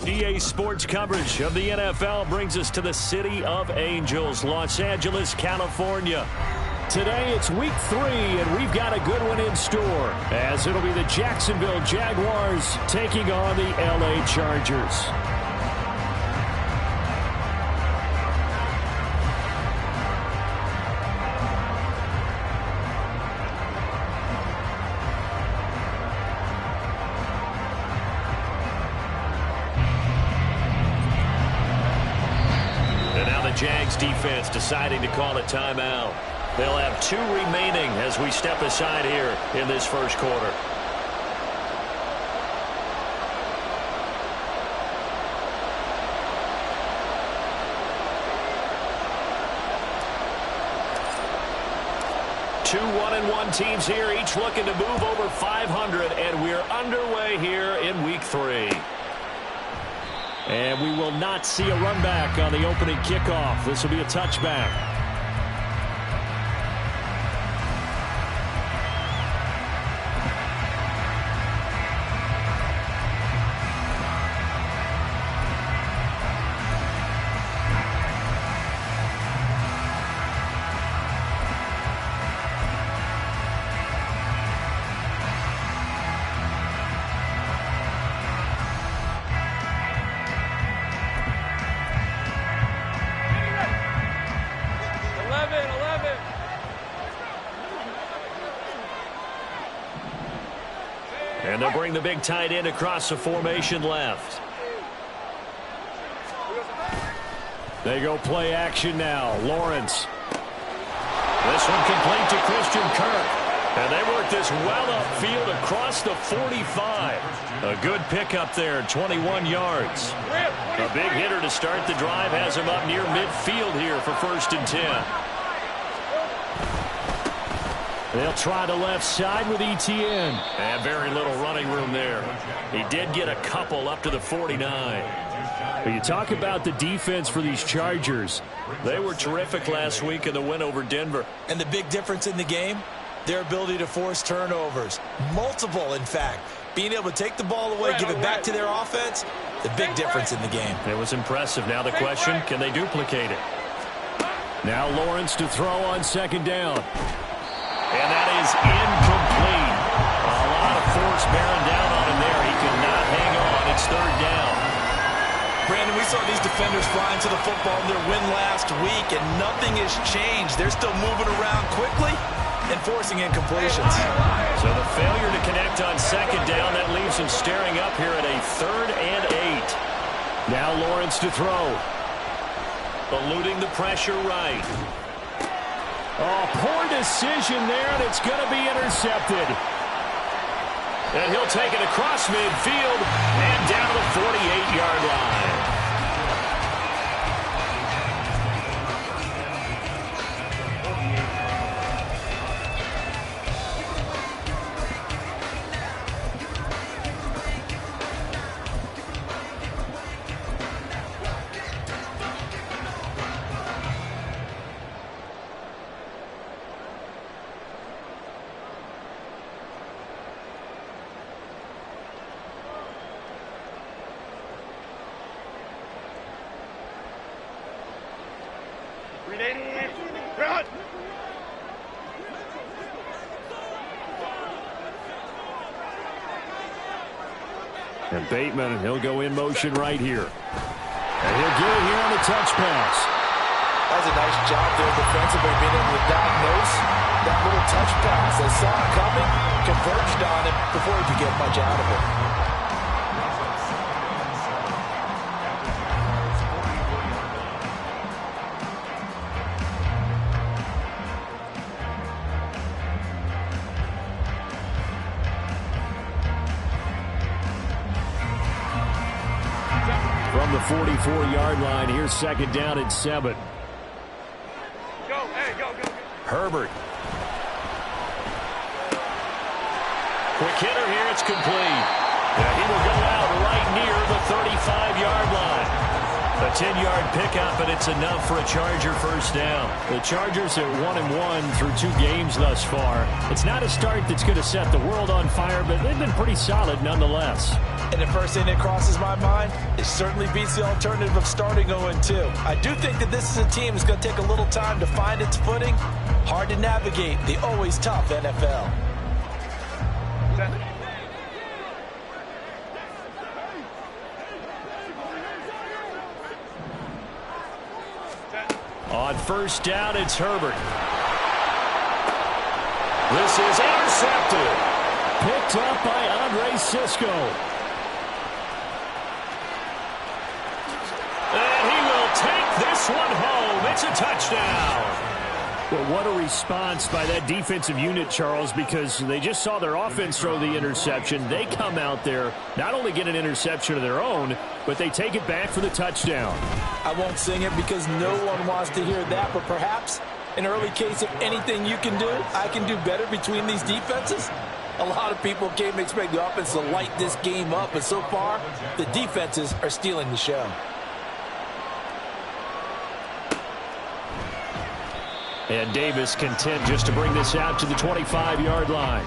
EA Sports coverage of the NFL brings us to the City of Angels, Los Angeles, California. Today it's week 3, and we've got a good one in store, as it'll be the Jacksonville Jaguars taking on the LA Chargers. Jags defense deciding to call a timeout. They'll have 2 remaining as we step aside here in this first quarter. Two 1-1 teams here, each looking to move over 500, and we're underway here in week 3. And we will not see a run back on the opening kickoff. This will be a touchback. And they'll bring the big tight end across the formation left. They go play action now. Lawrence. This one complete to Christian Kirk. And they work this well upfield across the 45. A good pickup there, 21 yards. A big hitter to start the drive has him up near midfield here for 1st and 10. They'll try the left side with Etienne. And very little running room there. He did get a couple up to the 49. But you talk about the defense for these Chargers. They were terrific last week in the win over Denver. And the big difference in the game, their ability to force turnovers. Multiple, in fact. Being able to take the ball away, give it back to their offense, the big difference in the game. It was impressive. Now the question, can they duplicate it? Now Lawrence to throw on 2nd down. And that is incomplete. A lot of force bearing down on him there. He could not hang on. It's 3rd down. Brandon, we saw these defenders flying to the football in their win last week, and nothing has changed. They're still moving around quickly and forcing incompletions. So the failure to connect on 2nd down, that leaves him staring up here at a 3rd and 8. Now Lawrence to throw. Eluding the pressure right. Oh, poor decision there, and it's going to be intercepted. And he'll take it across midfield and down to the 48-yard line. And Bateman, he'll go in motion right here. And he'll get it here on the touch pass. That's a nice job there defensively, being able to diagnose that little touch pass. They saw it coming, converged on it before he could get much out of it. From the 44-yard line, here's 2nd down and 7. Herbert. Quick hitter here, it's complete. And he will go out right near the 35-yard line. The A 10-yard pickup, and it's enough for a Charger first down. The Chargers are 1-1 through 2 games thus far. It's not a start that's going to set the world on fire, but they've been pretty solid nonetheless. And the first thing that crosses my mind, it certainly beats the alternative of starting 0-2. I do think that this is a team that's going to take a little time to find its footing. Hard to navigate the always tough NFL. On first down, it's Herbert. This is intercepted. Picked up by Andre Sisco. And he will take this one home. It's a touchdown. Well, what a response by that defensive unit, Charles, because they just saw their offense throw the interception. They come out there, not only get an interception of their own, but they take it back for the touchdown. I won't sing it because no one wants to hear that, but perhaps an early case of anything you can do, I can do better between these defenses. A lot of people came to expect the offense to light this game up, but so far, the defenses are stealing the show. And Davis content just to bring this out to the 25-yard line.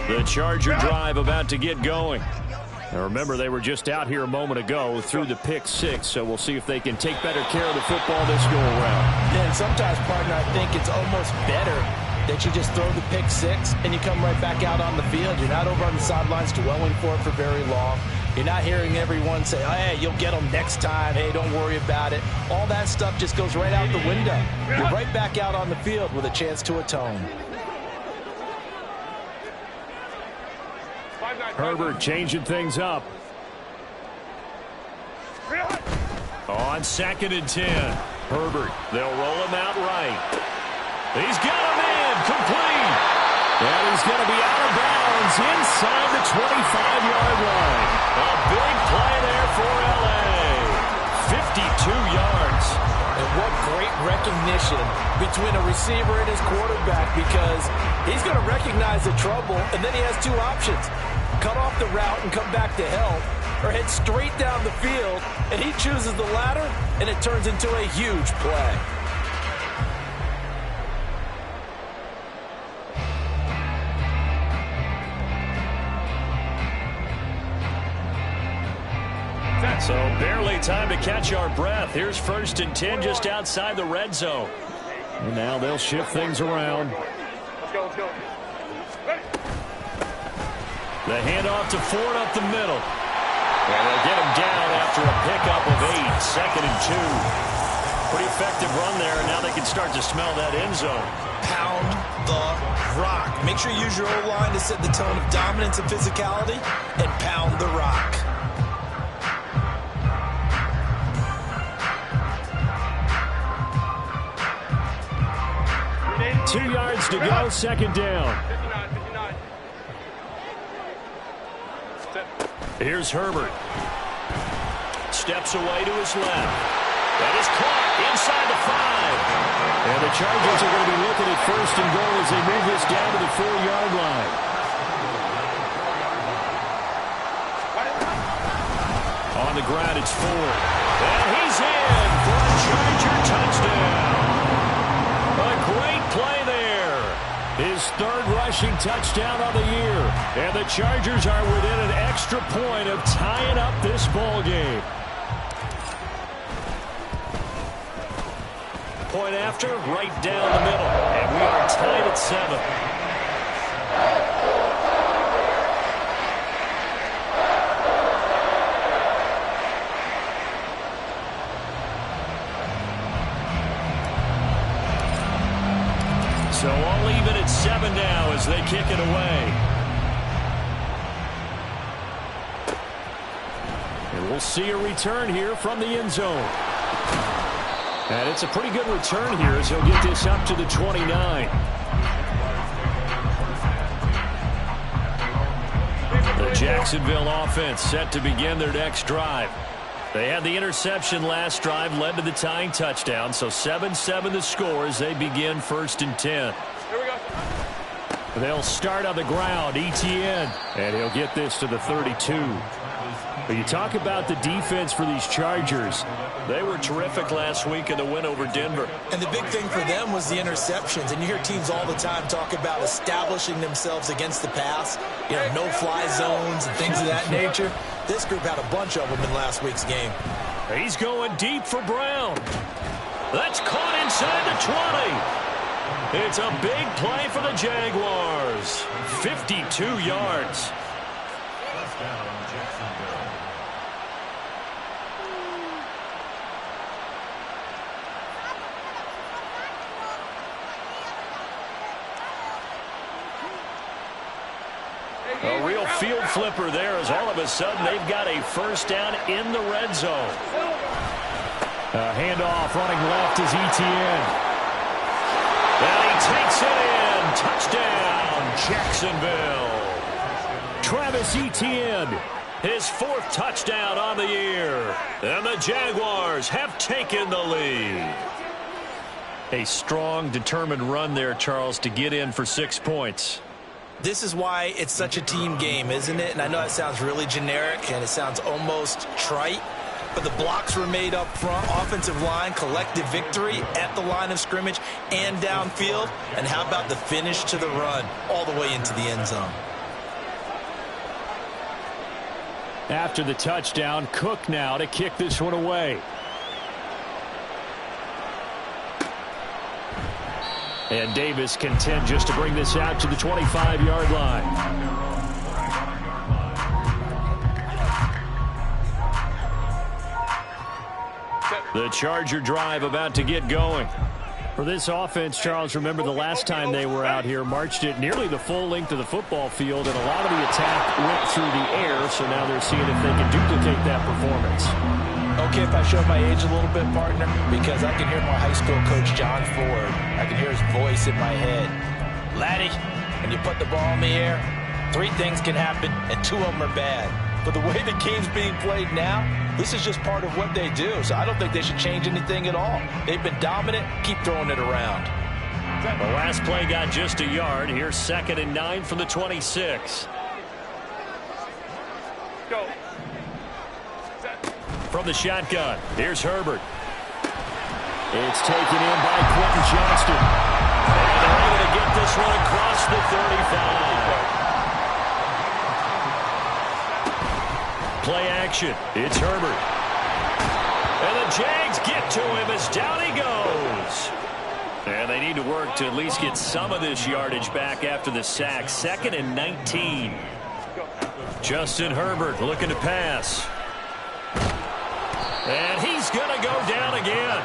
The Charger drive about to get going. Now remember, they were just out here a moment ago through the pick 6, so we'll see if they can take better care of the football this go-around. Yeah, and sometimes, partner, I think it's almost better that you just throw the pick 6 and you come right back out on the field. You're not over on the sidelines dwelling for it for very long. You're not hearing everyone say, oh, hey, you'll get them next time. Hey, don't worry about it. All that stuff just goes right out the window. You're right back out on the field with a chance to atone. Herbert changing things up. On 2nd and 10. Herbert, they'll roll him out right. He's got him in, complete. And he's going to be out of bounds inside the 25-yard line. A big play there for L.A. 52 yards. And what great recognition between a receiver and his quarterback, because he's going to recognize the trouble, and then he has 2 options. Cut off the route and come back to help, or head straight down the field, and he chooses the latter, and it turns into a huge play. So barely time to catch our breath. Here's 1st and 10 just outside the red zone. And now they'll shift things around. Let's go. Ready. The handoff to Ford up the middle. And they'll get him down after a pickup of 8. 2nd and 2. Pretty effective run there, and now they can start to smell that end zone. Pound the rock. Make sure you use your O-line to set the tone of dominance and physicality, and pound the rock. 2 yards to go, 2nd down. 59. Here's Herbert. Steps away to his left. That is caught inside the 5. And the Chargers are going to be looking at 1st and goal as they move this down to the 4-yard line. On the ground, it's Ford. And he's in for a Charger touchdown. A great play there. His 3rd rushing touchdown of the year. And the Chargers are within an extra point of tying up this ball game. Point after, right down the middle. And we are tied at 7. So all even at 7 now as they kick it away. And we'll see a return here from the end zone. And it's a pretty good return here as he'll get this up to the 29. The Jacksonville offense set to begin their next drive. They had the interception last drive, led to the tying touchdown. So 7-7 the score as they begin 1st and 10. Here we go. They'll start on the ground. Etienne. And he'll get this to the 32. But you talk about the defense for these Chargers. They were terrific last week in the win over Denver. And the big thing for them was the interceptions. And you hear teams all the time talk about establishing themselves against the pass. You know, no-fly zones and things of that nature. This group had a bunch of them in last week's game. He's going deep for Brown. That's caught inside the 20. It's a big play for the Jaguars. 52 yards. A real field flipper there as all of a sudden they've got a first down in the red zone. A handoff running left is Etienne. And he takes it in. Touchdown, Jacksonville. Travis Etienne, his 4th touchdown on the year. And the Jaguars have taken the lead. A strong, determined run there, Charles, to get in for 6 points. This is why it's such a team game, isn't it? And I know it sounds really generic and it sounds almost trite, but the blocks were made up front, offensive line, collective victory at the line of scrimmage and downfield. And how about the finish to the run all the way into the end zone? After the touchdown, Cook now to kick this one away. And Davis content just to bring this out to the 25-yard line. The Charger drive about to get going. For this offense, Charles, remember the last time they were out here, marched it nearly the full length of the football field, and a lot of the attack went through the air, so now they're seeing if they can duplicate that performance. Okay, if I show my age a little bit, partner, because I can hear my high school coach, John Ford. I can hear his voice in my head. Laddie, when you put the ball in the air, 3 things can happen, and 2 of them are bad. But the way the game's being played now, this is just part of what they do. So I don't think they should change anything at all. They've been dominant. Keep throwing it around. The last play got just a yard. Here's 2nd and 9 from the 26. Go. From the shotgun, here's Herbert. It's taken in by Quentin Johnston. And they're able to get this one across the 35. Play action. It's Herbert. And the Jags get to him as down he goes. And they need to work to at least get some of this yardage back after the sack. 2nd and 19. Justin Herbert looking to pass. And he's going to go down again.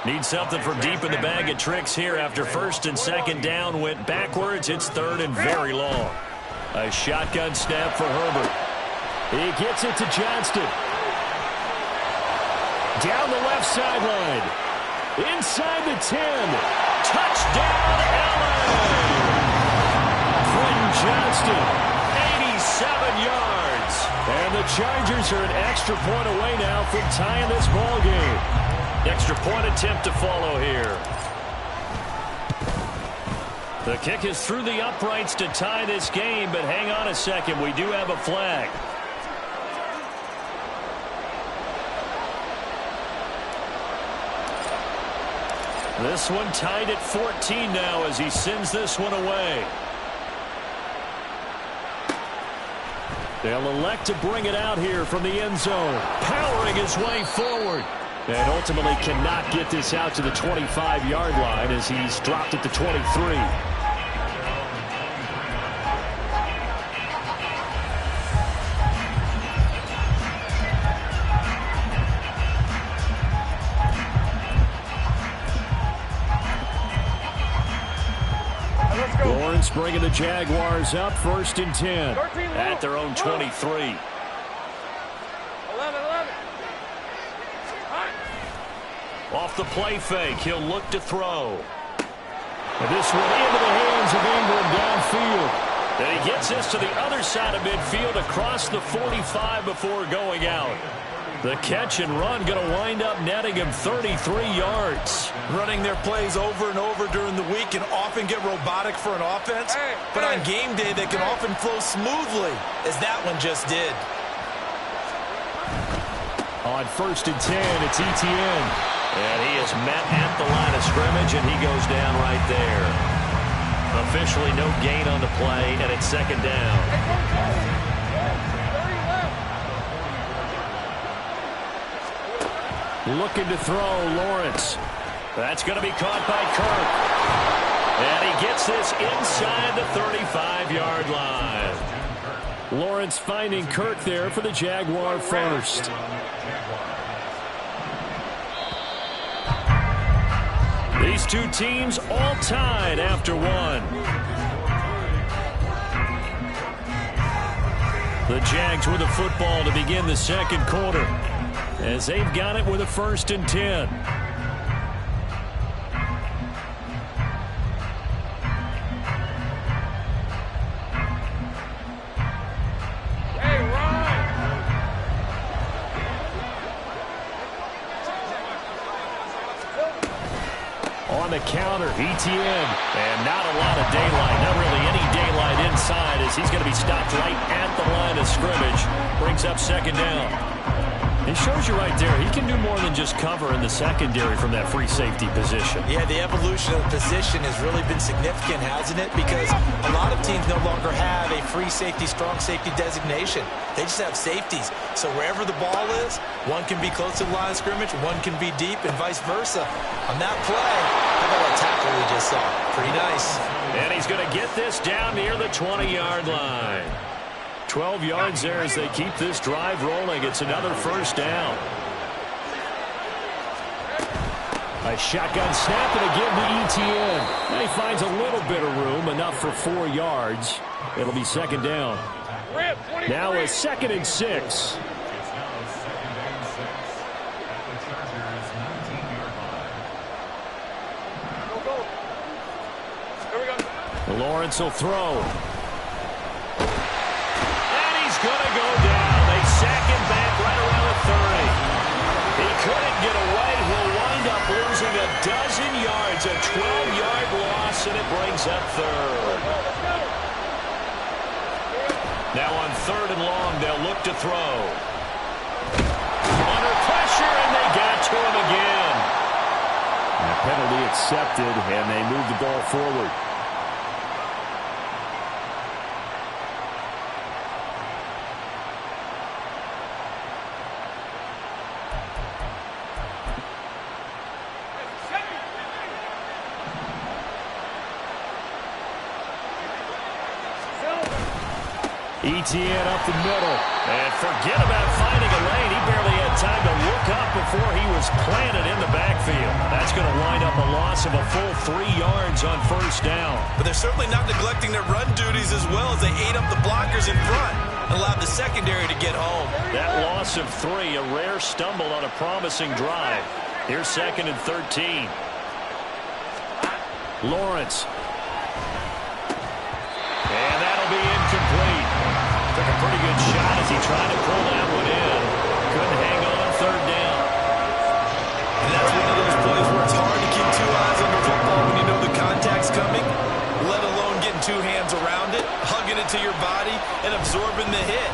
Need something from deep in the bag of tricks here after 1st and 2nd down went backwards. It's 3rd and very long. A shotgun snap for Herbert. He gets it to Johnston. Down the left sideline. Inside the 10. Touchdown, LA! Quentin Johnston, 87 yards. And the Chargers are an extra point away now from tying this ball game. Extra point attempt to follow here. The kick is through the uprights to tie this game, but hang on a second. We do have a flag. This one tied at 14 now as he sends this one away. They'll elect to bring it out here from the end zone. Powering his way forward. And ultimately cannot get this out to the 25-yard line as he's dropped at the 23. Lawrence bringing the Jaguars up 1st and 10 at their own 23. 11. Off the play fake, he'll look to throw. And this one into the hands of Ingram downfield. And he gets this to the other side of midfield across the 45 before going out. The catch and run going to wind up netting him 33 yards. Running their plays over and over during the week can often get robotic for an offense, but on game day they can often flow smoothly, as that one just did. On 1st and 10, it's Etienne. And he is met at the line of scrimmage, and he goes down right there. Officially no gain on the play, and it's 2nd down. Looking to throw, Lawrence. That's going to be caught by Kirk. And he gets this inside the 35-yard line. Lawrence finding Kirk there for the Jaguar first. These two teams all tied after one. The Jags with the football to begin the 2nd quarter, as they've got it with a 1st and 10. On the counter, Etienne, and not a lot of daylight, not really any daylight inside, as he's going to be stopped right at the line of scrimmage. Brings up 2nd down. It shows you right there, he can do more than just cover in the secondary from that free safety position. Yeah, the evolution of the position has really been significant, hasn't it? Because a lot of teams no longer have a free safety, strong safety designation. They just have safeties. So wherever the ball is, one can be close to the line of scrimmage, one can be deep, and vice versa. On that play, how about that tackle we just saw? Pretty nice. And he's going to get this down near the 20-yard line. 12 yards there as they keep this drive rolling. It's another 1st down. A shotgun snap and again to Etienne. And he finds a little bit of room, enough for 4 yards. It'll be 2nd down. Now a 2nd and 6. Lawrence will throw. Going to go down. They sack him back right around the 30. He couldn't get away. He'll wind up losing a dozen yards, a 12-yard loss, and it brings up 3rd. Now on 3rd and long, they'll look to throw. Under pressure, and they got to him again. And a penalty accepted, and they move the ball forward. Etienne up the middle. And forget about finding a lane. He barely had time to look up before he was planted in the backfield. That's going to wind up a loss of a full 3 yards on 1st down. But they're certainly not neglecting their run duties as well, as they ate up the blockers in front and allowed the secondary to get home. That loss of 3, a rare stumble on a promising drive. Here's 2nd and 13. Lawrence. And that'll be incomplete. Took a pretty good shot as he tried to pull that one in. Couldn't hang on 3rd down. And that's one of those plays where it's hard to keep 2 eyes on the football when you know the contact's coming, let alone getting 2 hands around it, hugging it to your body, and absorbing the hit.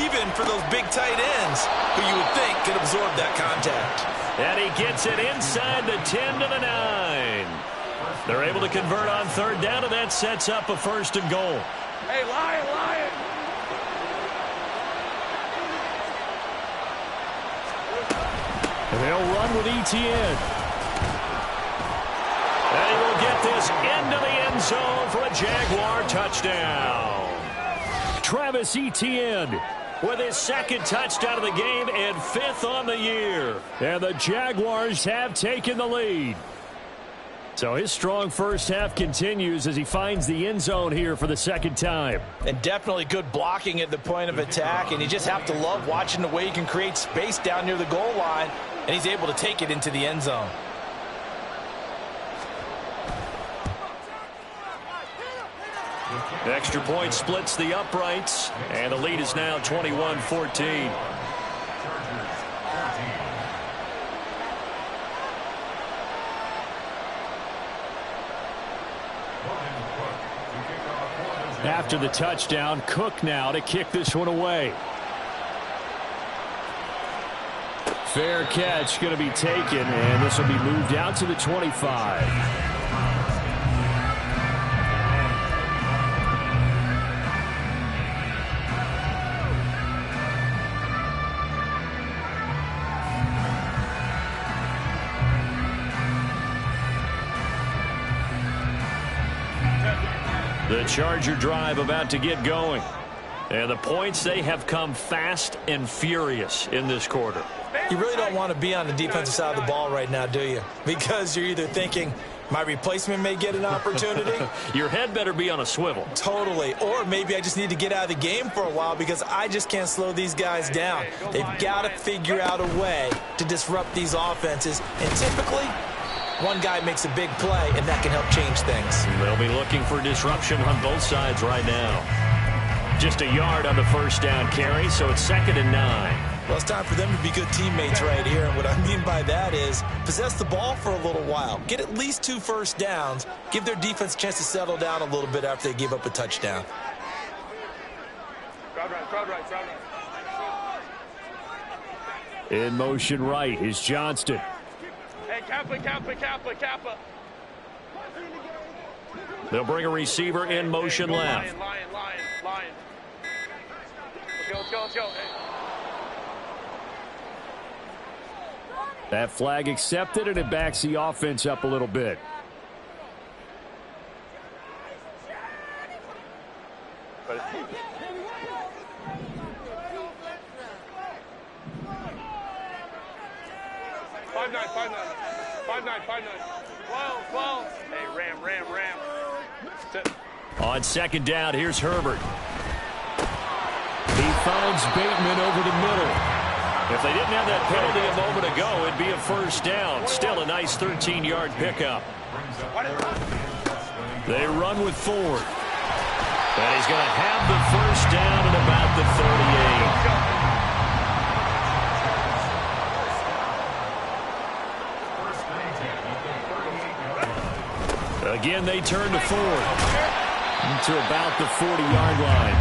Even for those big tight ends who you would think could absorb that contact. And he gets it inside the 10 to the 9. They're able to convert on 3rd down, and that sets up a 1st and goal. Hey, Lion, Lion! And they'll run with Etienne. And he will get this into the end zone for a Jaguar touchdown. Travis Etienne with his 2nd touchdown of the game and 5th on the year. And the Jaguars have taken the lead. So his strong first half continues as he finds the end zone here for the 2nd time. And definitely good blocking at the point of attack, and you just have to love watching the way he can create space down near the goal line, and he's able to take it into the end zone. The extra point splits the uprights, and the lead is now 21-14. After the touchdown, Cook now to kick this one away. Fair catch going to be taken, and this will be moved out to the 25. The Charger drive about to get going. And the points, they have come fast and furious in this quarter. You really don't want to be on the defensive side of the ball right now, do you? Because you're either thinking, my replacement may get an opportunity. Your head better be on a swivel. Totally. Or maybe I just need to get out of the game for a while because I just can't slow these guys down. They've got to figure out a way to disrupt these offenses. And typically, one guy makes a big play, and that can help change things. They'll be looking for disruption on both sides right now. Just a yard on the first down carry, so it's 2nd and 9. Well, it's time for them to be good teammates right here. And what I mean by that is possess the ball for a little while. Get at least 2 first downs. Give their defense a chance to settle down a little bit after they give up a touchdown. Crowd right. In motion right is Johnston. Hey, Kappa. They'll bring a receiver in motion left. Lion. Let's go. Hey. That flag accepted, and it backs the offense up a little bit. Five nine. 12. Hey, ram. On 2nd down, here's Herbert. He finds Bateman over the middle. If they didn't have that penalty a moment ago, it'd be a first down. Still a nice 13-yard pickup. They run with Ford. And he's going to have the first down at about the 38. Again, they turn to Ford. To about the 40-yard line.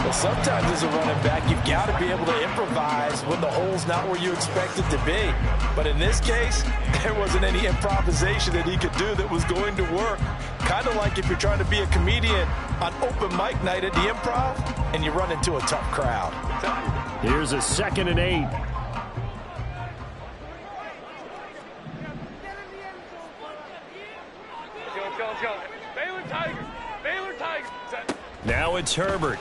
Well, sometimes as a running back, you've got to be able to improvise when the hole's not where you expect it to be. But in this case, there wasn't any improvisation that he could do that was going to work. Kind of like if you're trying to be a comedian on open mic night at the Improv and you run into a tough crowd. Here's a 2nd and 8. Go. Baylor Tigers. Now it's Herbert.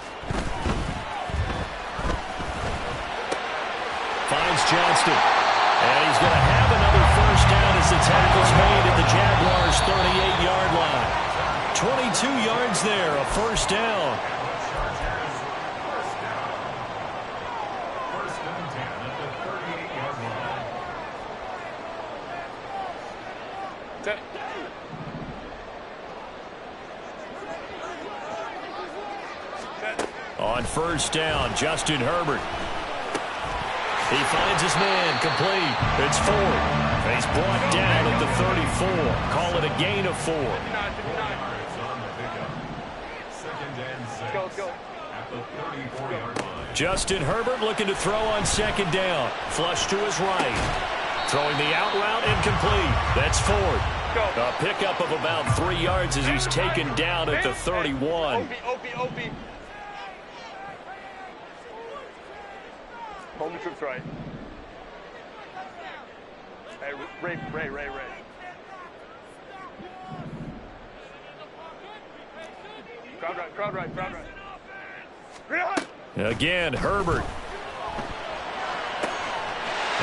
Finds Johnston. And he's going to have another first down as the tackle's made at the Jaguars' 38-yard line. 22 yards there, a first down. On first down, Justin Herbert. He finds his man, complete. It's Ford. He's brought down at the 34. Call it a gain of 4. Let's go. Justin Herbert looking to throw on 2nd down. Flush to his right. Throwing the out route incomplete. That's Ford. A pickup of about 3 yards as he's taken down at the 31. OP. Hold the troops right. Hey, Ray. Crowd right. Again, Herbert.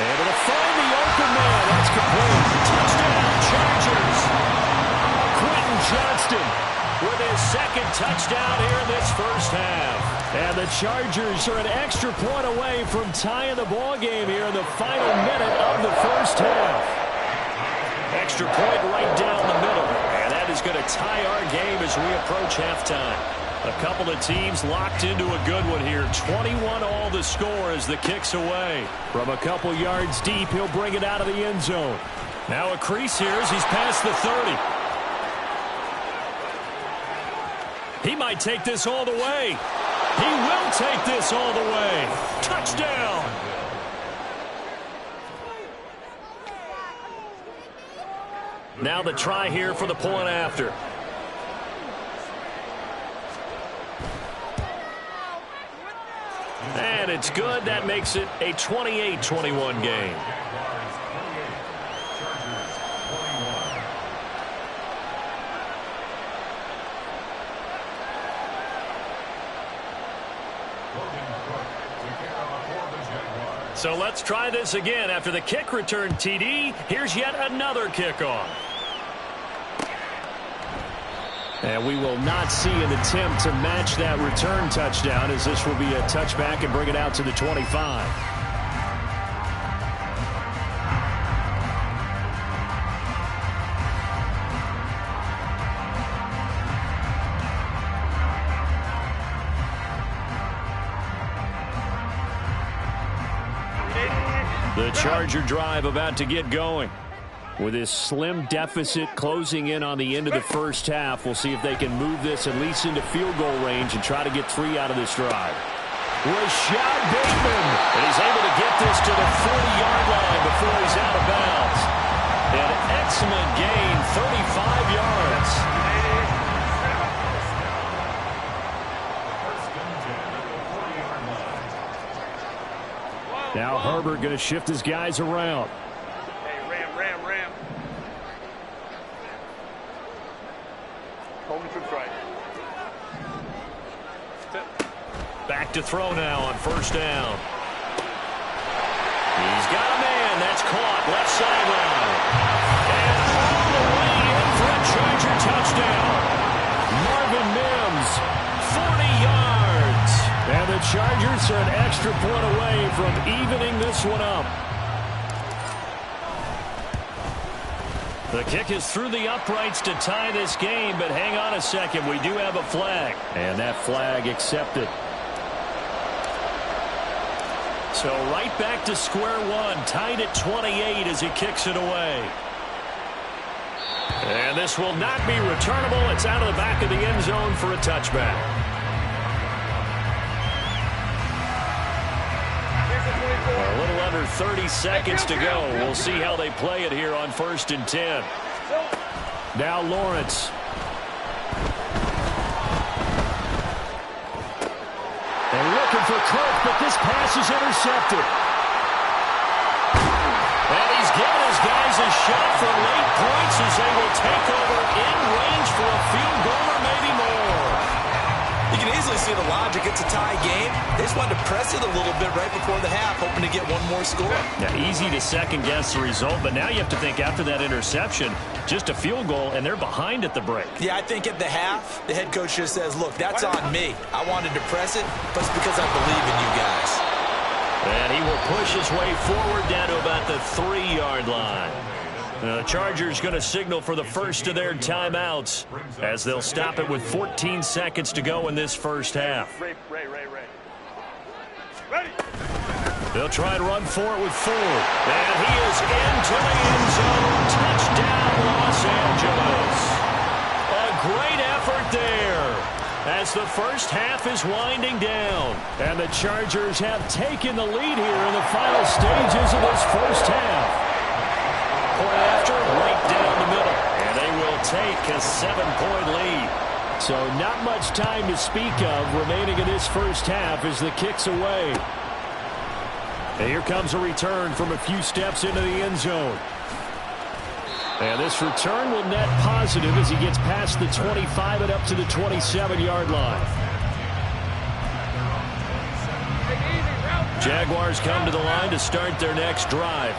Able to find the open man. That's complete. Touchdown, Chargers. Quentin Johnston with his 2nd touchdown here in this first half. And the Chargers are an extra point away from tying the ball game here in the final minute of the first half. Extra point right down the middle. And that is going to tie our game as we approach halftime. A couple of teams locked into a good one here. 21 all the score as the kick's away. From a couple yards deep, he'll bring it out of the end zone. Now a crease here as he's past the 30. He might take this all the way. He will take this all the way. Touchdown. Now the try here for the point after. And it's good. That makes it a 28-21 game. So let's try this again. After the kick return TD, here's yet another kickoff. And we will not see an attempt to match that return touchdown, as this will be a touchback and bring it out to the 25. The Charger drive about to get going. With this slim deficit closing in on the end of the first half, we'll see if they can move this at least into field goal range and try to get 3 out of this drive. Rashad Bateman, and he's able to get this to the 40-yard line before he's out of bounds. An excellent gain, 35 yards. Now Herbert going to shift his guys around. Hey, ram. Home troops right. Back to throw now on first down. He's got a man. That's caught. Left sideline. And all the way in for a Charger touchdown. Marvin Mims, 40 yards. And the Chargers are an extra point away from evening this one up. The kick is through the uprights to tie this game, but hang on a second. We do have a flag. And that flag accepted. So right back to square one, tied at 28 as he kicks it away. And this will not be returnable. It's out of the back of the end zone for a touchback. A little under 30 seconds to go. We'll see how they play it here on 1st and 10. Now Lawrence. And looking for Kirk, but this pass is intercepted. And he's given his guys a shot for late points as they will take over in range for a field goal or maybe more. You can easily see the logic. It's a tie game. They just wanted to press it a little bit right before the half, hoping to get one more score. Yeah, easy to second-guess the result, but now you have to think after that interception, just a field goal, and they're behind at the break. Yeah, I think at the half, the head coach just says, look, that's on me. I wanted to press it, but it's because I believe in you guys. And he will push his way forward down to about the 3-yard line. The Chargers going to signal for the first of their timeouts as they'll stop it with 14 seconds to go in this first half. Ray. Ready. They'll try and run for it with Ford. And he is into the end zone. Touchdown, Los Angeles. A great effort there as the first half is winding down. And the Chargers have taken the lead here in the final stages of this first half. Point after, right down the middle. And they will take a 7-point lead. So not much time to speak of remaining in this first half as the kick's away. And here comes a return from a few steps into the end zone. And this return will net positive as he gets past the 25 and up to the 27-yard line. Jaguars come to the line to start their next drive.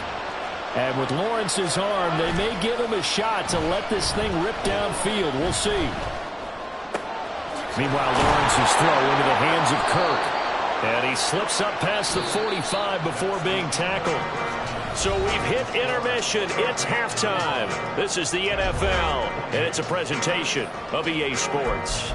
And with Lawrence's arm, they may give him a shot to let this thing rip downfield. We'll see. Meanwhile, Lawrence's throw into the hands of Kirk. And he slips up past the 45 before being tackled. So we've hit intermission. It's halftime. This is the NFL, and it's a presentation of EA Sports.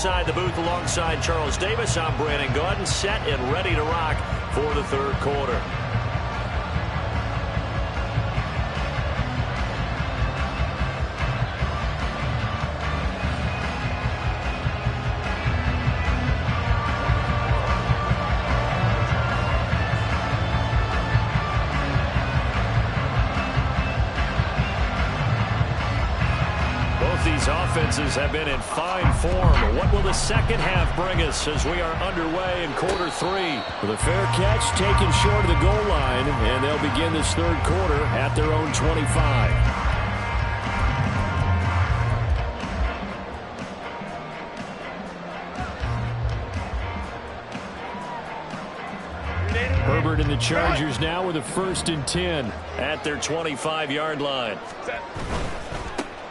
inside the booth alongside Charles Davis. I'm Brandon Gaudin, set and ready to rock for the third quarter. These offenses have been in fine form. What will the second half bring us as we are underway in quarter three? With a fair catch taken short of the goal line, and they'll begin this third quarter at their own 25. Herbert and the Chargers now with a 1st and 10 at their 25-yard line.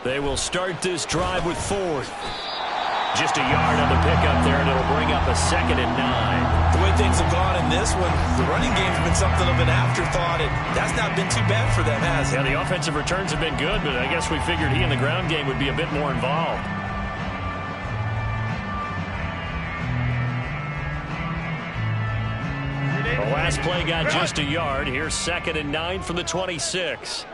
They will start this drive with 4th. Just a yard on the pickup there, and it'll bring up a 2nd and 9. The way things have gone in this one, the running game's been something of an afterthought, and that's not been too bad for them, has it? Yeah, the offensive returns have been good, but I guess we figured he in the ground game would be a bit more involved. The last play got just a yard. Here's 2nd and 9 from the 26.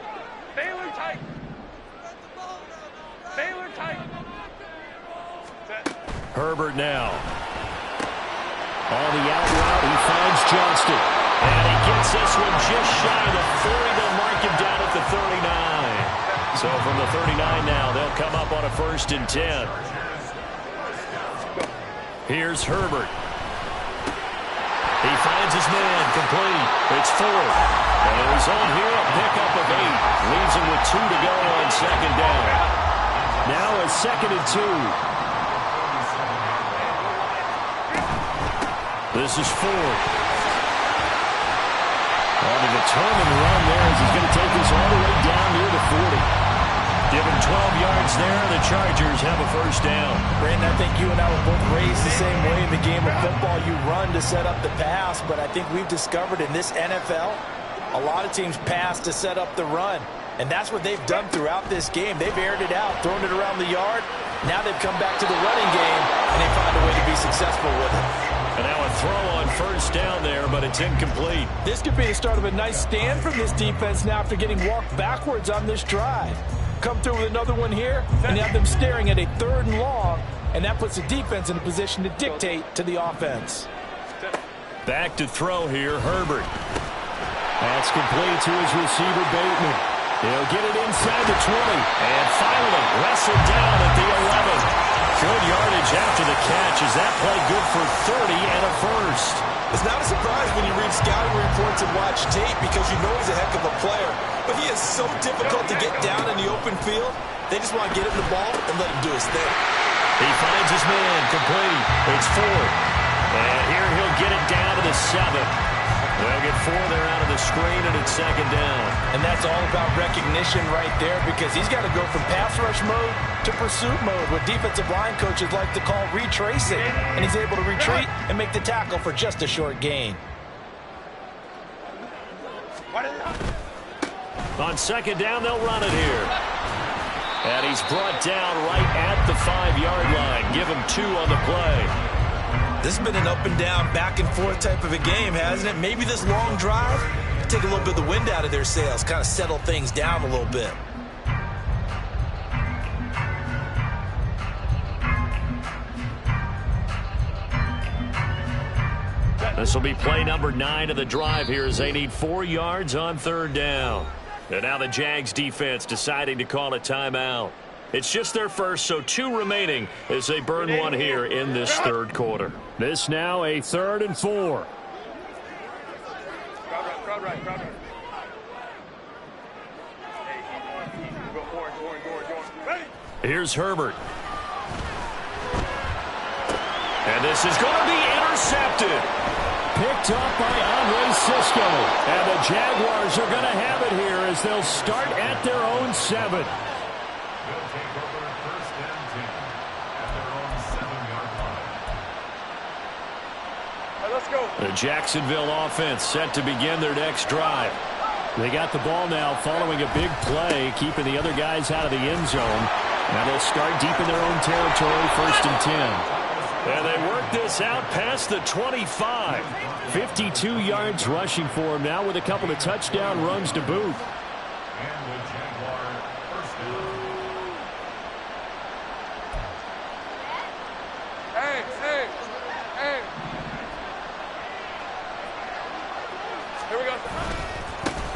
Herbert now. On the out route, he finds Johnston. And he gets this one just shy of the 40. They'll mark him down at the 39. So from the 39 now, they'll come up on a 1st and 10. Here's Herbert. He finds his man, complete. It's 4th. And he's on here, a pickup of 8. Leaves him with 2 to go on 2nd down. Now a 2nd and 2. This is 4th. On a determined run there as he's going to take this all the way down near the 40. Give him 12 yards there. The Chargers have a 1st down. Brandon, I think you and I were both raised the same way in the game of football. You run to set up the pass, but I think we've discovered in this NFL, a lot of teams pass to set up the run. And that's what they've done throughout this game. They've aired it out, thrown it around the yard. Now they've come back to the running game, and they find a way to be successful with it. And now a throw on 1st down there, but it's incomplete. This could be the start of a nice stand from this defense now after getting walked backwards on this drive. Come through with another one here, and you have them staring at a 3rd and long, and that puts the defense in a position to dictate to the offense. Back to throw here, Herbert. That's complete to his receiver, Bateman. He'll get it inside the 20, and finally wrestled down at the 11. Good yardage after the catch. Is that play good for 30 and a 1st? It's not a surprise when you read scouting reports and watch tape because you know he's a heck of a player. But he is so difficult to get down in the open field. They just want to get him the ball and let him do his thing. He finds his man, complete. It's 4th. And here he'll get it down to the 7th. They'll get 4 there out of the screen, and it's 2nd down. And that's all about recognition right there because he's got to go from pass rush mode to pursuit mode, what defensive line coaches like to call retracing. And he's able to retreat and make the tackle for just a short gain. On 2nd down, they'll run it here. And he's brought down right at the 5-yard line. Give him 2 on the play. This has been an up and down, back and forth type of a game, hasn't it? Maybe this long drive, take a little bit of the wind out of their sails, kind of settle things down a little bit. This will be play number 9 of the drive here as they need 4 yards on 3rd down. And now the Jags defense deciding to call a timeout. It's just their first, so 2 remaining as they burn one here in this third quarter. This now a 3rd and 4. Crowd right. Here's Herbert. And this is going to be intercepted. Picked up by Andre Cisco. And the Jaguars are going to have it here as they'll start at their own 7. Let's go. The Jacksonville offense set to begin their next drive. They got the ball now following a big play, keeping the other guys out of the end zone. Now they'll start deep in their own territory, 1st and 10. And they work this out past the 25. 52 yards rushing for him now with a couple of touchdown runs to boot. Hey. Here we go.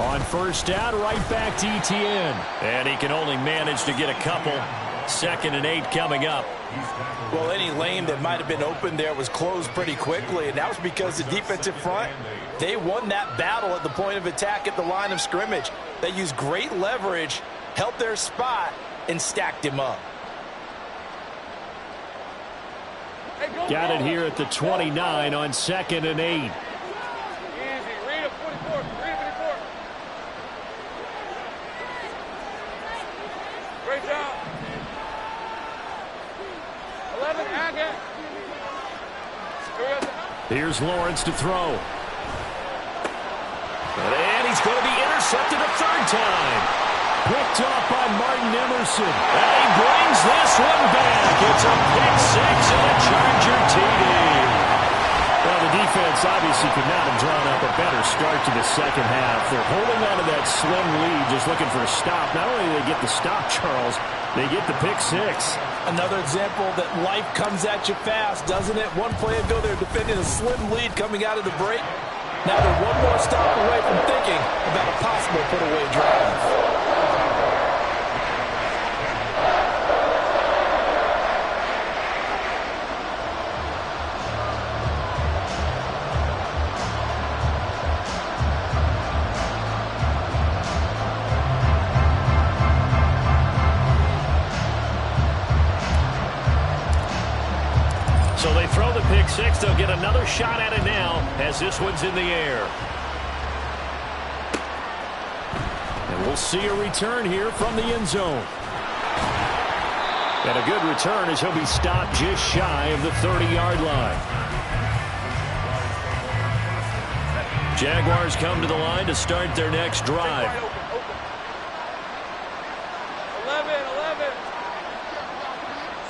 On first down, right back to ETN. And he can only manage to get a couple. 2nd and 8 coming up. Well, any lane that might have been open there was closed pretty quickly, and that was because the defensive front, they won that battle at the point of attack at the line of scrimmage. They used great leverage, held their spot, and stacked him up. Got it here at the 29 on 2nd and 8. Easy. Read up 44. Read 54. Great job. 11. Agate. Here's Lawrence to throw. And he's going to be intercepted a 3rd time. Picked off by Martin Emerson. And he brings this one back. It's a pick 6 and a Charger TD. Well, the defense obviously could not have drawn up a better start to the second half. They're holding on to that slim lead, just looking for a stop. Not only do they get the stop, Charles, they get the pick 6. Another example that life comes at you fast, doesn't it? One play ago, they're defending a slim lead coming out of the break. Now they're one more stop away from thinking about a possible put-away drive. So they throw the pick 6. They'll get another shot at it now as this one's in the air. And we'll see a return here from the end zone. And a good return as he'll be stopped just shy of the 30-yard line. Jaguars come to the line to start their next drive. 11.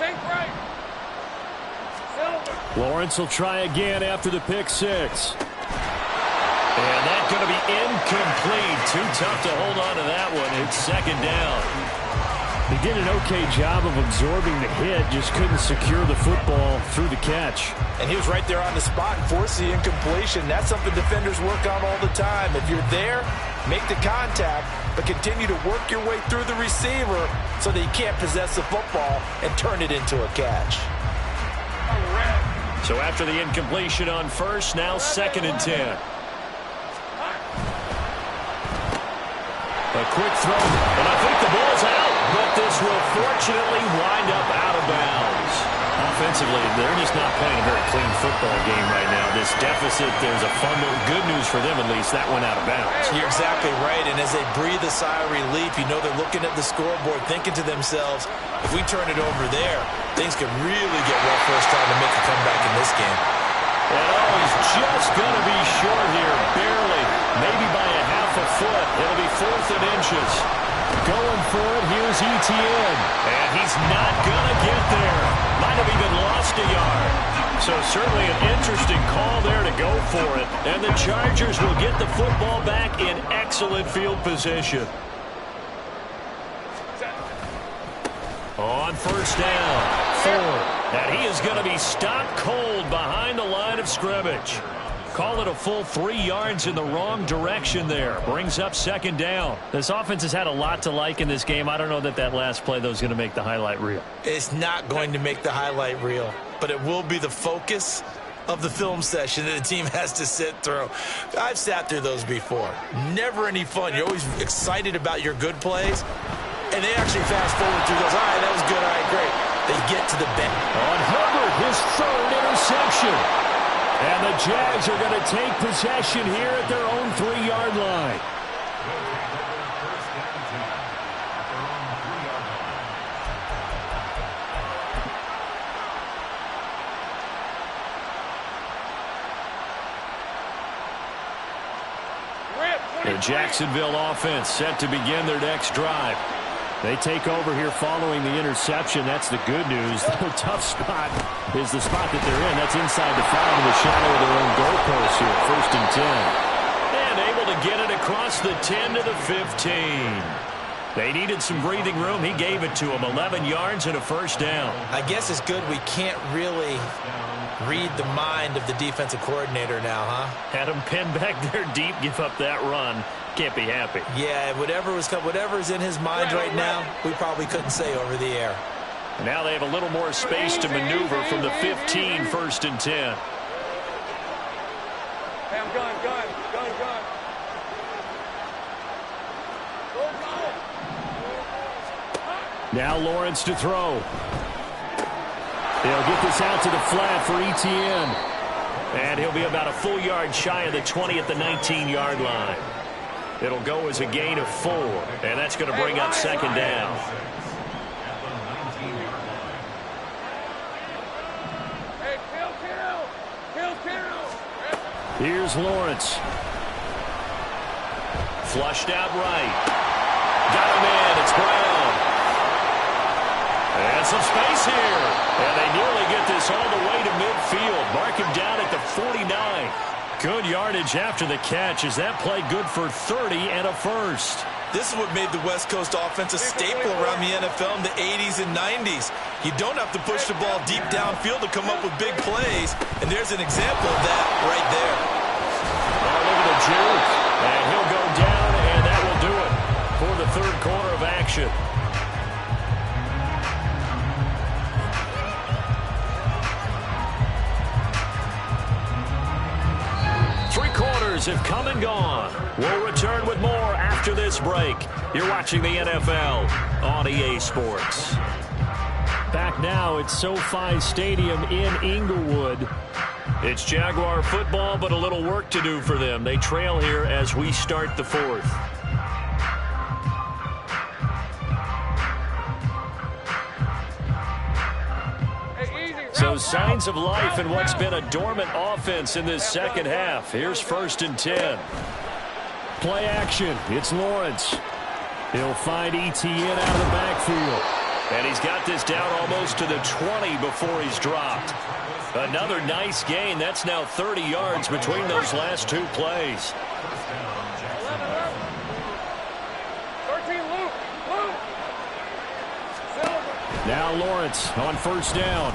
Sink right. Lawrence will try again after the pick 6. And that's going to be incomplete. Too tough to hold on to that one. It's 2nd down. He did an okay job of absorbing the hit, just couldn't secure the football through the catch. And he was right there on the spot and forced the incompletion. That's something defenders work on all the time. If you're there, make the contact, but continue to work your way through the receiver so that you can't possess the football and turn it into a catch. So after the incompletion on first, now 2nd and 10. A quick throw, and I think the ball's out, but this will fortunately wind up out of bounds. Offensively, they're just not playing a very clean football game right now. This deficit, there's a fumble. Good news for them, at least. That went out of bounds. You're exactly right, and as they breathe a sigh of relief, you know they're looking at the scoreboard, thinking to themselves, if we turn it over there, things could really get rough for us trying to make a comeback in this game. And he's just going to be short here, barely, maybe by a half a foot. It'll be 4th and inches. Going for it, here's ETN. And he's not going to get there. Might have even lost a yard. So certainly an interesting call there to go for it. And the Chargers will get the football back in excellent field position. On first down, 4. And he is going to be stopped cold behind the line of scrimmage. Call it a full 3 yards in the wrong direction there. Brings up 2nd down. This offense has had a lot to like in this game. I don't know that last play, though, is going to make the highlight reel. It's not going to make the highlight reel, but it will be the focus of the film session that the team has to sit through. I've sat through those before. Never any fun. You're always excited about your good plays, and they actually fast forward through those. All right, that was good. All right, great. They get to the bench. On Herbert, his 3rd interception. And the Jags are going to take possession here at their own 3-yard line. The Jacksonville offense set to begin their next drive. They take over here following the interception. That's the good news. The tough spot is the spot that they're in. That's inside the 5 in the shadow of their own goalpost here. 1st and 10. And able to get it across the 10 to the 15. They needed some breathing room. He gave it to them. 11 yards and a 1st down. I guess it's good we can't really read the mind of the defensive coordinator now, huh? Had him pinned back there deep, give up that run. Can't be happy. Yeah, whatever's in his mind right now, we probably couldn't say over the air. Now they have a little more space to maneuver from the 15, 1st and 10. Hey, I'm gun. Now Lawrence to throw. They'll get this out to the flat for Etienne. And he'll be about a full yard shy of the 20 at the 19-yard line. It'll go as a gain of 4, and that's going to bring up 2nd down. Hey, kill. Here's Lawrence. Flushed out right. Got him in. It's Brown. And some space here. And they nearly get this all the way to midfield. Mark him down at the 49. Good yardage after the catch. Is that play good for 30 and a 1st? This is what made the West Coast offense a staple around the NFL in the 80s and 90s. You don't have to push the ball deep downfield to come up with big plays, and there's an example of that right there. Oh, look at the juke. And he'll go down, and that will do it for the 3rd quarter of action. Have come and gone. We'll return with more after this break. You're watching the NFL on EA Sports. Back now at SoFi Stadium in Inglewood. It's Jaguar football, but a little work to do for them. They trail here as we start the 4th. So signs of life in what's been a dormant offense in this 2nd half. Here's 1st and 10. Play action. It's Lawrence. He'll find Etienne out of the backfield. And he's got this down almost to the 20 before he's dropped. Another nice gain. That's now 30 yards between those last 2 plays. 13, Luke. Now Lawrence on 1st down.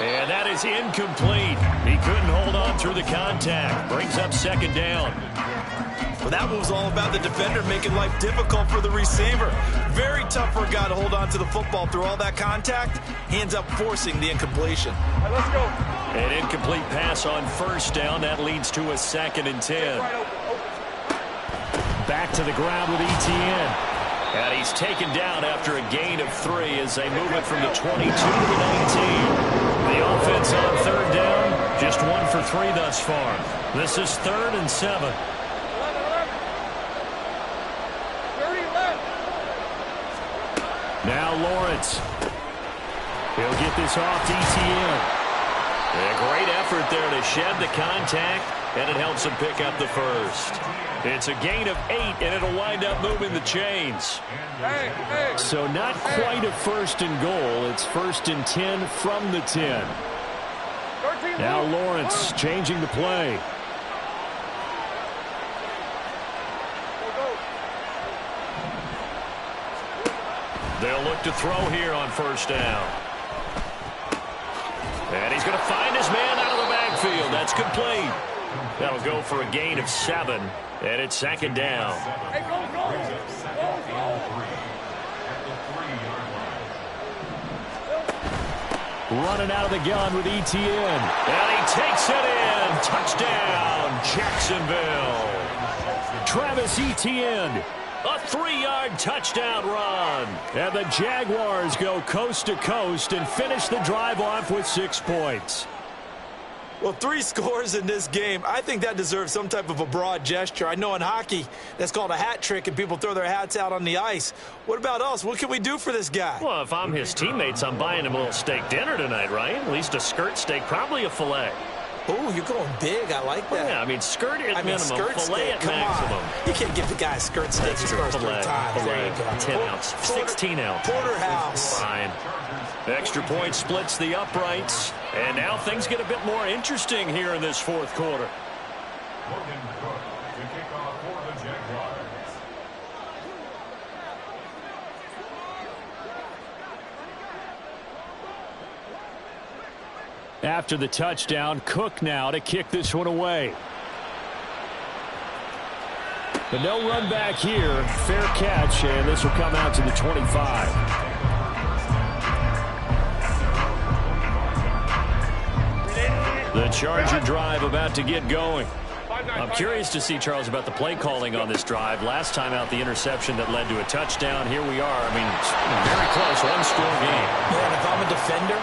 And that is incomplete. He couldn't hold on through the contact. Brings up 2nd down. Well, that was all about the defender making life difficult for the receiver. Very tough for a guy to hold on to the football through all that contact. He ends up forcing the incompletion. All right, let's go. An incomplete pass on 1st down. That leads to a 2nd and 10. Back to the ground with Etienne. And he's taken down after a gain of 3 as they move it from the 22 to the 19. The offense on 3rd down, just 1 for 3 thus far. This is 3rd and 7. 30 left. Now Lawrence. He'll get this off to Etienne. A great effort there to shed the contact, and it helps him pick up the 1st. It's a gain of 8, and it'll wind up moving the chains. Hey. So not quite a 1st and goal. It's 1st and 10 from the 10. 13, Now Luke. Lawrence changing the play. Go. They'll look to throw here on 1st down. And he's going to find his man out of the backfield. That's complete. That'll go for a gain of 7, and it's 2nd down. Hey, go. Running out of the gun with Etienne. And he takes it in. Touchdown, Jacksonville. Travis Etienne. A 3-yard touchdown run. And the Jaguars go coast to coast and finish the drive off with 6 points. Well, 3 scores in this game. I think that deserves some type of a broad gesture. I know in hockey, that's called a hat trick, and people throw their hats out on the ice. What about us? What can we do for this guy? Well, if I'm his teammates, I'm buying him a little steak dinner tonight, right? At least a skirt steak, probably a filet. Oh, you're going big. I like that. Yeah, I mean, skirt at minimum, skirt, fillet at Come maximum. on. You can't give the guy a skirt steak his first 3 times. There you go. 10-ounce, 16-ounce. Porterhouse. Fine. Extra point splits the uprights. And now things get a bit more interesting here in this fourth quarter. After the touchdown, Cook now to kick this one away. But no run back here. Fair catch, and this will come out to the 25. The Charger drive about to get going. I'm curious to see, Charles, about the play calling on this drive. Last time out, the interception that led to a touchdown. Here we are. I mean, very close, one-score game. Yeah, and if I'm a defender,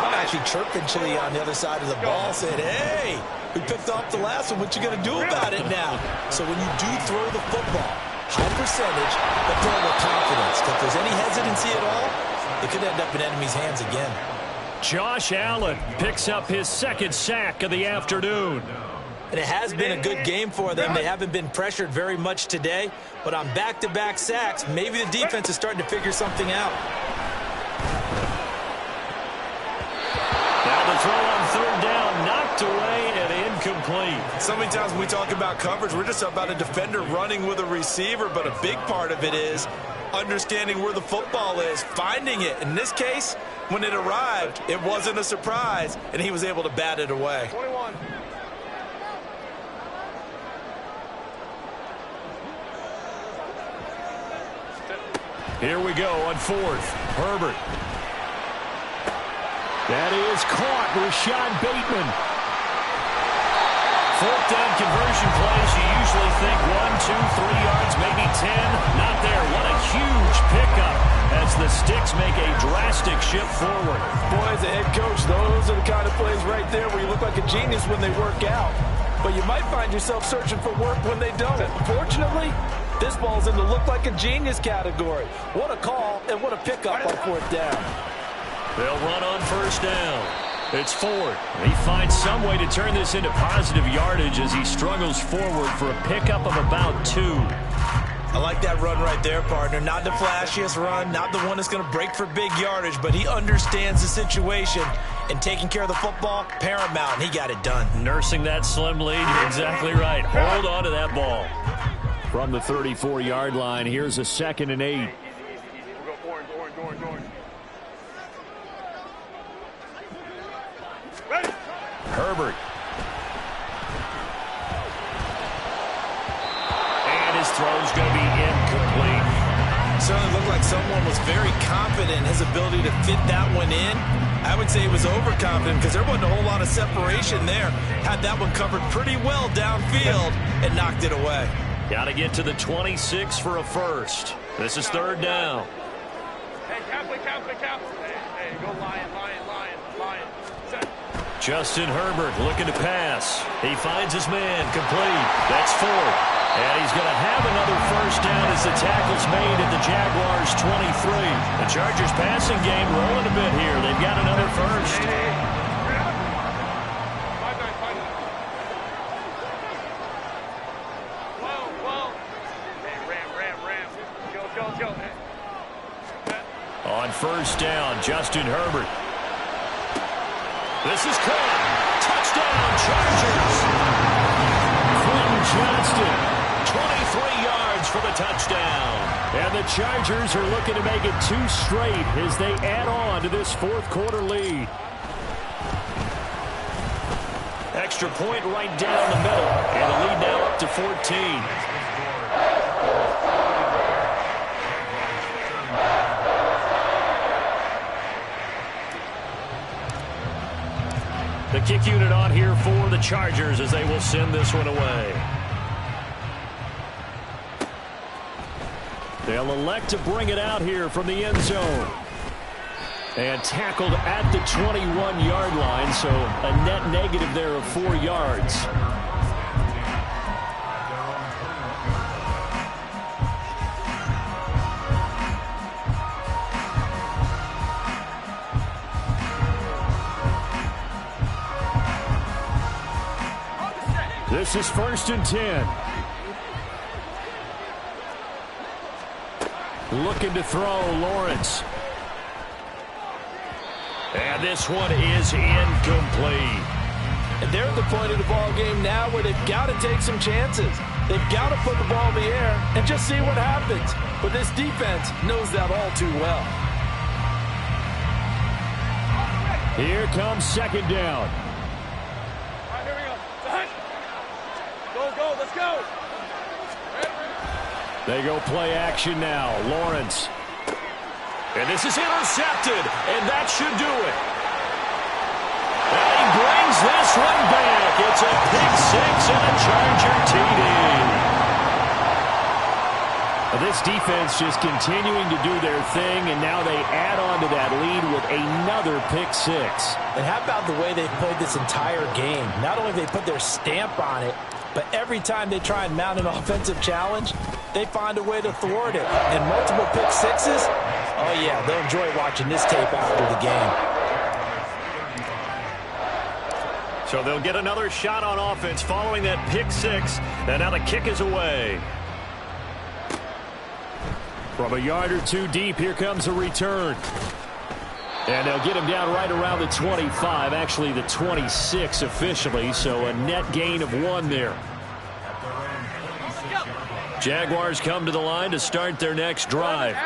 I'm actually chirping to you on the other side of the ball, saying, hey, we picked off the last one. What you going to do about it now? So when you do throw the football, high percentage, but throw it with confidence. If there's any hesitancy at all, it could end up in enemy's hands again. Josh Allen picks up his second sack of the afternoon. And it has been a good game for them. They haven't been pressured very much today, but on back-to-back sacks, maybe the defense is starting to figure something out. Now the throw on third down, knocked away and incomplete. So many times when we talk about coverage, we're just about a defender running with a receiver, but a big part of it is understanding where the football is, finding it. In this case, when it arrived, it wasn't a surprise, and he was able to bat it away. 21. Here we go on fourth. Herbert. That is caught. Rashad Bateman. Fourth down conversion plays. You usually think 1, 2, 3 yards, maybe 10. Not there. What a huge pickup as the Sticks make a drastic shift forward. Boy, as a head coach, those are the kind of plays right there where you look like a genius when they work out. But you might find yourself searching for work when they don't. Fortunately, this ball's in the look like a genius category. What a call and what a pickup on fourth down. They'll run on first down. It's Ford. He finds some way to turn this into positive yardage as he struggles forward for a pickup of about 2. I like that run right there, partner. Not the flashiest run, not the one that's going to break for big yardage, but he understands the situation, and taking care of the football, paramount, and he got it done. Nursing that slim lead, you're exactly right. Hold on to that ball. From the 34-yard line, here's a 2nd and 8. We'll go orange. Ready? Herbert. And his throw's going to be incomplete. Certainly looked like someone was very confident in his ability to fit that one in. I would say he was overconfident because there wasn't a whole lot of separation there. Had that one covered pretty well downfield and knocked it away. Got to get to the 26 for a first. This is third down. Hey, count. Hey, go lion. Set. Justin Herbert looking to pass. He finds his man complete. That's Ford. And he's going to have another first down as the tackle's made at the Jaguars' 23. The Chargers passing game rolling a bit here. They've got another first. Hey. 12. Hey, ram. Go. On first down, Justin Herbert. This is caught. Touchdown, Chargers. Quentin Johnston, 23 yards for the touchdown. And the Chargers are looking to make it 2 straight as they add on to this fourth quarter lead. Extra point right down the middle. And the lead now up to 14. The kick unit on here for the Chargers as they will send this one away. They'll elect to bring it out here from the end zone. And tackled at the 21-yard line, so a net negative there of 4 yards. This is 1st and 10. Looking to throw, Lawrence. And this one is incomplete. And they're at the point of the ball game now where they've got to take some chances. They've got to put the ball in the air and just see what happens. But this defense knows that all too well. Here comes 2nd down. All right, here we go. Go, let's go. They go play action now. Lawrence. And this is intercepted, and that should do it. And he brings this one back. It's a pick six and a Charger TD. This defense just continuing to do their thing, and now they add on to that lead with another pick six. And how about the way they've played this entire game? Not only have they put their stamp on it, but every time they try and mount an offensive challenge, they find a way to thwart it. And multiple pick sixes, oh yeah, they'll enjoy watching this tape after the game. So they'll get another shot on offense following that pick six, and now the kick is away. From a yard or two deep, here comes a return. And they'll get him down right around the 25, actually the 26 officially, so a net gain of 1 there. Jaguars come to the line to start their next drive.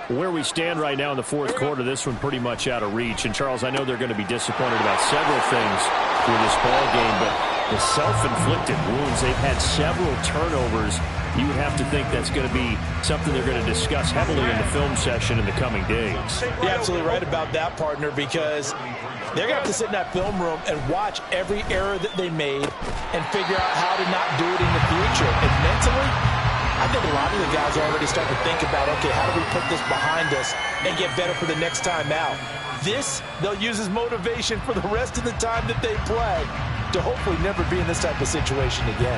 Where we stand right now in the 4th quarter, this one pretty much out of reach. And, Charles, I know they're going to be disappointed about several things through this ball game, but the self-inflicted wounds, they've had several turnovers. You would have to think that's going to be something they're going to discuss heavily in the film session in the coming days. You're absolutely right about that, partner, because they're going to have to sit in that film room and watch every error that they made and figure out how to not do it in the future. And mentally, I think a lot of the guys are already starting to think about, okay, how do we put this behind us and get better for the next time out? This, they'll use as motivation for the rest of the time that they play to hopefully never be in this type of situation again.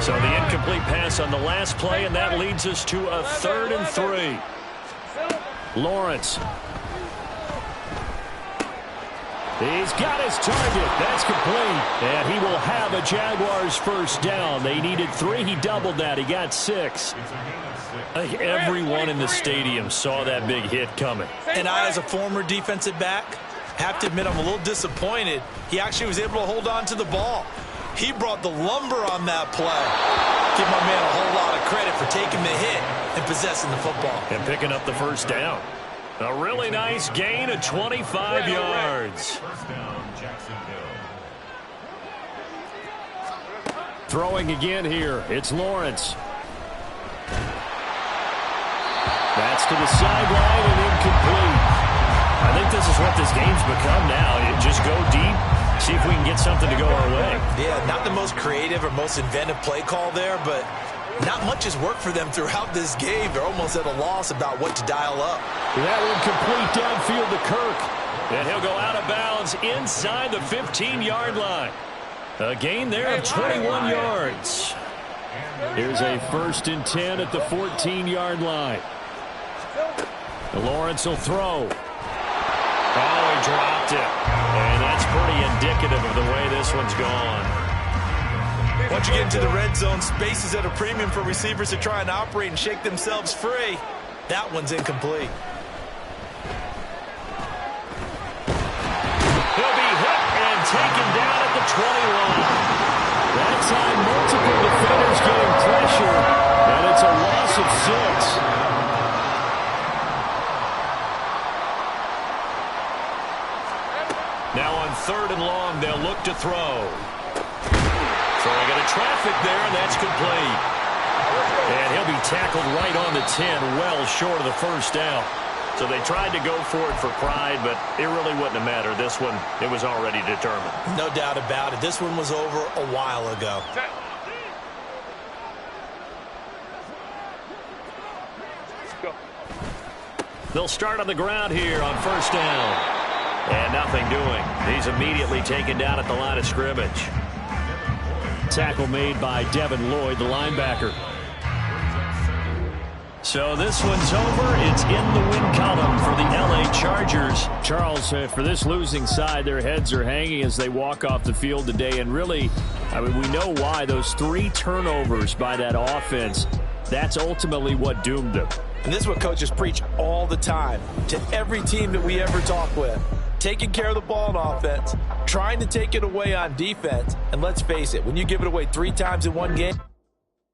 So the incomplete pass on the last play, and that leads us to a 3rd and 3. Lawrence. He's got his target. That's complete. And he will have a Jaguars first down. They needed 3. He doubled that. He got 6. I think everyone in the stadium saw that big hit coming. And I, as a former defensive back, have to admit I'm a little disappointed. He actually was able to hold on to the ball. He brought the lumber on that play. Give my man a whole lot of credit for taking the hit and possessing the football. And picking up the first down. A really nice gain of 25 yards. Throwing again here. It's Lawrence. That's to the sideline and incomplete. I think this is what this game's become now. You just go deep, see if we can get something to go our way. Yeah, not the most creative or most inventive play call there, but not much has worked for them throughout this game. They're almost at a loss about what to dial up. That one complete downfield to Kirk. And he'll go out of bounds inside the 15-yard line. A gain there of 21 yards. Here's a 1st and 10 at the 14-yard line. Lawrence will throw. Oh, he dropped it. And that's pretty indicative of the way this one's gone. Once you get into the red zone, space is at a premium for receivers to try and operate and shake themselves free. That one's incomplete. He'll be hit and taken down at the 21. That time, multiple defenders getting pressure, and it's a loss of 6. Now on 3rd and long, they'll look to throw. Throwing into traffic there, and that's complete. And he'll be tackled right on the 10, well short of the first down. So they tried to go for it for pride, but it really wouldn't have mattered. This one, it was already determined. No doubt about it. This one was over a while ago. They'll start on the ground here on 1st down. And nothing doing. He's immediately taken down at the line of scrimmage. Tackle made by Devin Lloyd, the linebacker. So this one's over. It's in the win column for the L.A. Chargers. Charles, for this losing side, their heads are hanging as they walk off the field today. And really, I mean, we know why. Those 3 turnovers by that offense, that's ultimately what doomed them. And this is what coaches preach all the time to every team that we ever talk with. Taking care of the ball on offense, trying to take it away on defense. And let's face it, when you give it away 3 times in one game,